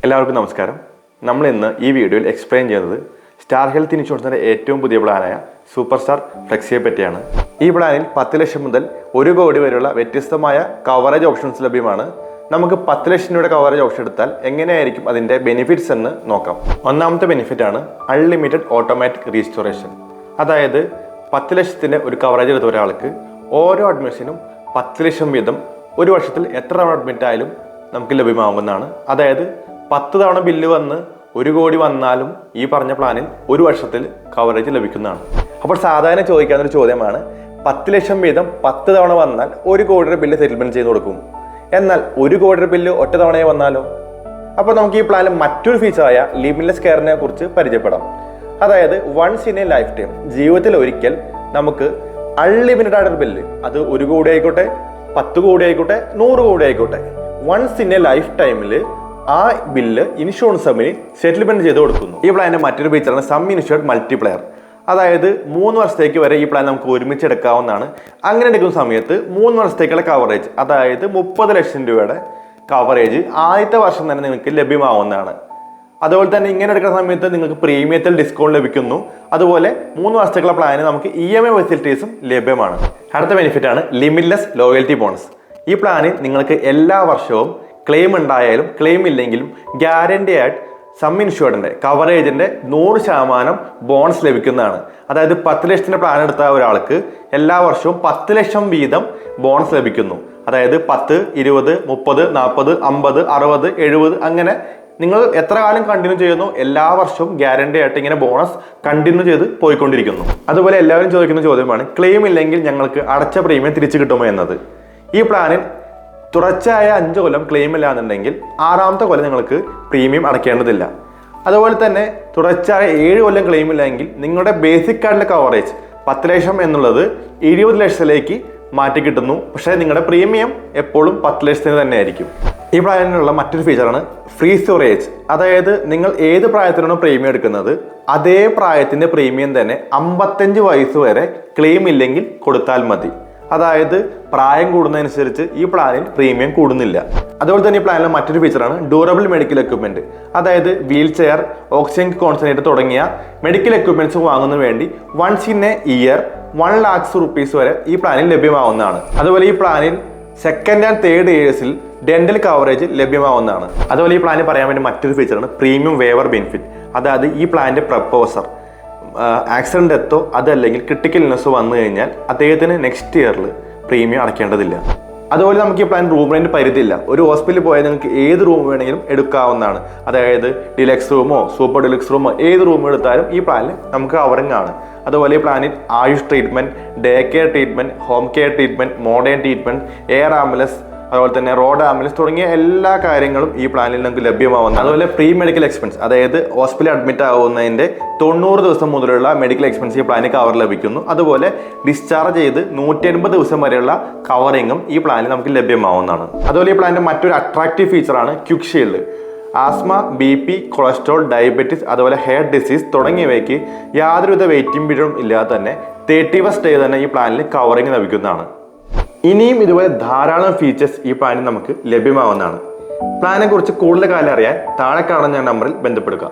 എല്ലാവർക്കും നമസ്കാരം. നമ്മൾ ഇന്ന് ഈ വീഡിയോയിൽ എക്സ്പ്ലെയിൻ ചെയ്യുന്നത് സ്റ്റാർ ഹെൽത്ത് ഇൻഷുറൻസിന്റെ ഏറ്റവും പുതിയ പ്ലാനായ സൂപ്പർ സ്റ്റാർ ഫ്ലെക്സിയെ പറ്റിയാണ്. ഈ പ്ലാനിൽ 10 ലക്ഷം മുതൽ 1 കോടി വരെയുള്ള വ്യത്യസ്തമായ കവറേജ് ഓപ്ഷൻസ് ലഭ്യമാണ്. നമുക്ക് 10 ലക്ഷം രൂപയുടെ കവറേജ് ഓപ്ഷൻ എടുത്താൽ എങ്ങനെയായിരിക്കും അതിന്റെ ബെനിഫിറ്റ്സ് എന്ന് നോക്കാം. ഒന്നാമത്തെ ബെനിഫിറ്റ് ആണ് അൺലിമിറ്റഡ് ഓട്ടോമാറ്റിക് റീസ്റ്റോറേഷൻ. അതായത് 10 ലക്ഷത്തിന്റെ ഒരു കവറേജ് എടുത്ത ഒരാൾക്ക് ഓരോ അഡ്മിഷനും 10 ലക്ഷം വീതം ഒരു വർഷത്തിൽ എത്ര തവണ അഡ്മിറ്റ് ആയാലും നമുക്ക് ലഭ്യമാകുന്നതാണ്. അതായത് 10 തവണ ബില്ല് വന്ന് 1 കോടി വന്നാലും ഈ പറഞ്ഞ പ്ലാനിൽ ഒരു വർഷത്തിൽ കവറേജ് ലഭിക്കുന്നതാണ്. അപ്പോൾ സാധാരണ ചോദിക്കാവുന്ന ഒരു ചോദ്യമാണ്, 10 ലക്ഷം വീതം 10 തവണ വന്നാൽ 1 കോടിയുടെ ബില്ല് സെറ്റിൽമെന്റ് ചെയ്ത് കൊടുക്കും. എന്നാൽ 1 കോടിയുടെ ബില്ല് ഒറ്റ തവണയെ വന്നാലോ? അപ്പോൾ നമുക്ക് ഈ പ്ലാനിൽ മറ്റൊരു ഫീച്ചറായ ലിമിറ്റ്ലെസ് കെയറിനെ കുറിച്ച് പരിചയപ്പെടാം. അതായത് once in a lifetime, ജീവിതത്തിൽ ഒരിക്കൽ നമുക്ക് അൺലിമിറ്റഡ് ആയിട്ടുള്ള ബില്ല്, അത് 1 കോടി ആയിക്കോട്ടെ, 10 കോടി ആയിക്കോട്ടെ, 100 കോടി ആയിക്കോട്ടെ, വൺസ് ഇൻ എ ലൈഫ് ടൈമിൽ ആ ബില്ല് ഇൻഷുറൻസ് കമ്പനി സെറ്റിൽമെന്റ് ചെയ്ത് കൊടുക്കുന്നു. ഈ പ്ലാനിന്റെ മറ്റൊരു ഫീച്ചറാണ് സം ഇൻഷുർഡ് മൾട്ടിപ്ലയർ. അതായത് 3 വർഷത്തേക്ക് വരെ ഈ പ്ലാൻ നമുക്ക് ഒരുമിച്ച് എടുക്കാവുന്നതാണ്. അങ്ങനെ എടുക്കുന്ന സമയത്ത് 3 വർഷത്തേക്കുള്ള കവറേജ്, അതായത് 30 ലക്ഷം രൂപയുടെ കവറേജ് ആദ്യത്തെ വർഷം തന്നെ നിങ്ങൾക്ക് ലഭ്യമാവുന്നതാണ്. അതുപോലെ തന്നെ ഇങ്ങനെ എടുക്കുന്ന സമയത്ത് നിങ്ങൾക്ക് പ്രീമിയത്തിൽ ഡിസ്കൗണ്ട് ലഭിക്കുന്നു. അതുപോലെ 3 വർഷത്തേക്കുള്ള പ്ലാനിന് നമുക്ക് EMI ഫെസിലിറ്റീസും ലഭ്യമാണ്. അടുത്ത ബെനിഫിറ്റ് ആണ് ലിമിറ്റ്ലെസ് ലോയൽറ്റി ബോണസ്. ഈ പ്ലാനിൽ നിങ്ങൾക്ക് എല്ലാ വർഷവും ക്ലെയിം ഉണ്ടായാലും ക്ലെയിം ഇല്ലെങ്കിലും ഗ്യാരണ്ടി ആയിട്ട് സം ഇൻഷുർഡിന്റെ കവറേജിന്റെ 100% ബോണസ് ലഭിക്കുന്നതാണ്. അതായത് 10 ലക്ഷത്തിന്റെ പ്ലാൻ എടുത്ത ഒരാൾക്ക് എല്ലാ വർഷവും 10 ലക്ഷം വീതം ബോണസ് ലഭിക്കുന്നു. അതായത് 10, 20, 30, 40, 50, 60, 70 അങ്ങനെ നിങ്ങൾ എത്ര കാലം കണ്ടിന്യൂ ചെയ്യുന്നു എല്ലാ വർഷവും ഗ്യാരണ്ടി ആയിട്ട് ഇങ്ങനെ ബോണസ് കണ്ടിന്യൂ ചെയ്ത് പോയിക്കൊണ്ടിരിക്കുന്നു. അതുപോലെ എല്ലാവരും ചോദിക്കുന്ന ചോദ്യമാണ്, ക്ലെയിം ഇല്ലെങ്കിൽ ഞങ്ങൾക്ക് അടച്ച പ്രീമിയം തിരിച്ചു കിട്ടുമോ എന്നത്. ഈ പ്ലാനിൽ തുടർച്ചയായ 5 കൊല്ലം ക്ലെയിം ഇല്ല എന്നുണ്ടെങ്കിൽ 6ാമത്തെ കൊല്ലം നിങ്ങൾക്ക് പ്രീമിയം അടയ്ക്കേണ്ടതില്ല. അതുപോലെ തന്നെ തുടർച്ചയായ 7 കൊല്ലം ക്ലെയിം ഇല്ലെങ്കിൽ നിങ്ങളുടെ ബേസിക് ആയിട്ടുള്ള കവറേജ് 10 ലക്ഷം എന്നുള്ളത് 20 ലക്ഷത്തിലേക്ക് മാറ്റി കിട്ടുന്നു. പക്ഷേ നിങ്ങളുടെ പ്രീമിയം എപ്പോഴും 10 ലക്ഷത്തിന് തന്നെ ആയിരിക്കും. ഈ പ്ലാനിനുള്ള മറ്റൊരു ഫീച്ചറാണ് ഫ്രീ സ്റ്റോറേജ്. അതായത് നിങ്ങൾ ഏത് പ്രായത്തിലാണോ പ്രീമിയം എടുക്കുന്നത് അതേ പ്രായത്തിന്റെ പ്രീമിയം തന്നെ 55 വയസ്സ് വരെ ക്ലെയിം ഇല്ലെങ്കിൽ കൊടുത്താൽ മതി. അതായത് പ്രായം കൂടുന്നതനുസരിച്ച് ഈ പ്ലാനിൽ പ്രീമിയം കൂടുന്നില്ല. അതുപോലെ തന്നെ ഈ പ്ലാനിലെ മറ്റൊരു ഫീച്ചറാണ് ഡ്യൂറബിൾ മെഡിക്കൽ എക്യുപ്മെന്റ്. അതായത് വീൽ ചെയർ, ഓക്സിജൻ കോൺസെൻട്രേറ്റർ തുടങ്ങിയ മെഡിക്കൽ എക്യുപ്മെന്റ്സ് വാങ്ങുന്നതിന് വേണ്ടി once in a year 1 lakhs rupees വരെ ഈ പ്ലാനിൽ ലഭ്യമാവുന്നതാണ്. അതുപോലെ ഈ പ്ലാനിൽ സെക്കൻഡ് ആൻഡ് തേർഡ് ഇയേഴ്സിൽ ഡെന്റൽ കവറേജ് ലഭ്യമാവുന്നതാണ്. അതുപോലെ ഈ പ്ലാനിൽ പറയാൻ വേണ്ടി മറ്റൊരു ഫീച്ചറാണ് പ്രീമിയം വേവർ ബെനിഫിറ്റ്. അതായത് ഈ പ്ലാനിന്റെ പ്രപ്പോസർ ആക്സിഡന്റ് ഡെത്തോ അതല്ലെങ്കിൽ ക്രിട്ടിക്കൽ ഇൽനെസ്സോ വന്നു കഴിഞ്ഞാൽ അദ്ദേഹത്തിന് നെക്സ്റ്റ് ഇയറിൽ പ്രീമിയം അടയ്ക്കേണ്ടതില്ല. അതുപോലെ നമുക്ക് ഈ പ്ലാൻ റൂം റെന്റ് പരിധിയില്ല. ഒരു ഹോസ്പിറ്റലിൽ പോയാൽ നിങ്ങൾക്ക് ഏത് റൂം വേണമെങ്കിലും എടുക്കാവുന്നതാണ്. അതായത് ഡിലക്സ് റൂമോ സൂപ്പർ ഡിലക്സ് റൂമോ ഏത് റൂം എടുത്താലും ഈ പ്ലാനിൽ നമുക്ക് കവറിംഗ് ആണ്. അതുപോലെ ഈ പ്ലാനിൽ Ayush treatment, day care treatment, home care treatment, modern treatment, air ambulance, അതുപോലെ തന്നെ റോഡ് ആംബുലൻസ് തുടങ്ങിയ എല്ലാ കാര്യങ്ങളും ഈ പ്ലാനിൽ നമുക്ക് ലഭ്യമാവുന്നത്. അതുപോലെ പ്രീ മെഡിക്കൽ എക്സ്പെൻസ്, അതായത് ഹോസ്പിറ്റലിൽ അഡ്മിറ്റ് ആവുന്നതിന്റെ 90 ദിവസം മുതലുള്ള മെഡിക്കൽ എക്സ്പെൻസ് ഈ പ്ലാനിൽ കവർ ലഭിക്കുന്നു. അതുപോലെ ഡിസ്ചാർജ് ചെയ്ത് 180 ദിവസം വരെയുള്ള കവറിങ്ങും ഈ പ്ലാനിൽ നമുക്ക് ലഭ്യമാവുന്നതാണ്. അതുപോലെ ഈ പ്ലാനിന്റെ മറ്റൊരു അട്രാക്റ്റീവ് ഫീച്ചറാണ് quick shield. Asthma, BP, cholesterol, diabetes, അതുപോലെ ഹെയർ ഡിസീസ് തുടങ്ങിയവയ്ക്ക് യാതൊരുവിധ വെയിറ്റിംഗ് പീരിയഡും ഇല്ലാതെ തന്നെ 31st ഡേ തന്നെ ഈ പ്ലാനിൽ കവറിങ് ലഭിക്കുന്നതാണ്. ഇനിയും ഇതുപോലെ ധാരാളം ഫീച്ചേഴ്സ് ഈ പ്ലാനിൽ നമുക്ക് ലഭ്യമാവുന്നതാണ്. പ്ലാനിനെ കുറിച്ച് കൂടുതൽ കാലം അറിയാൻ താഴെ കാണുന്ന നമ്പറിൽ ബന്ധപ്പെടുക.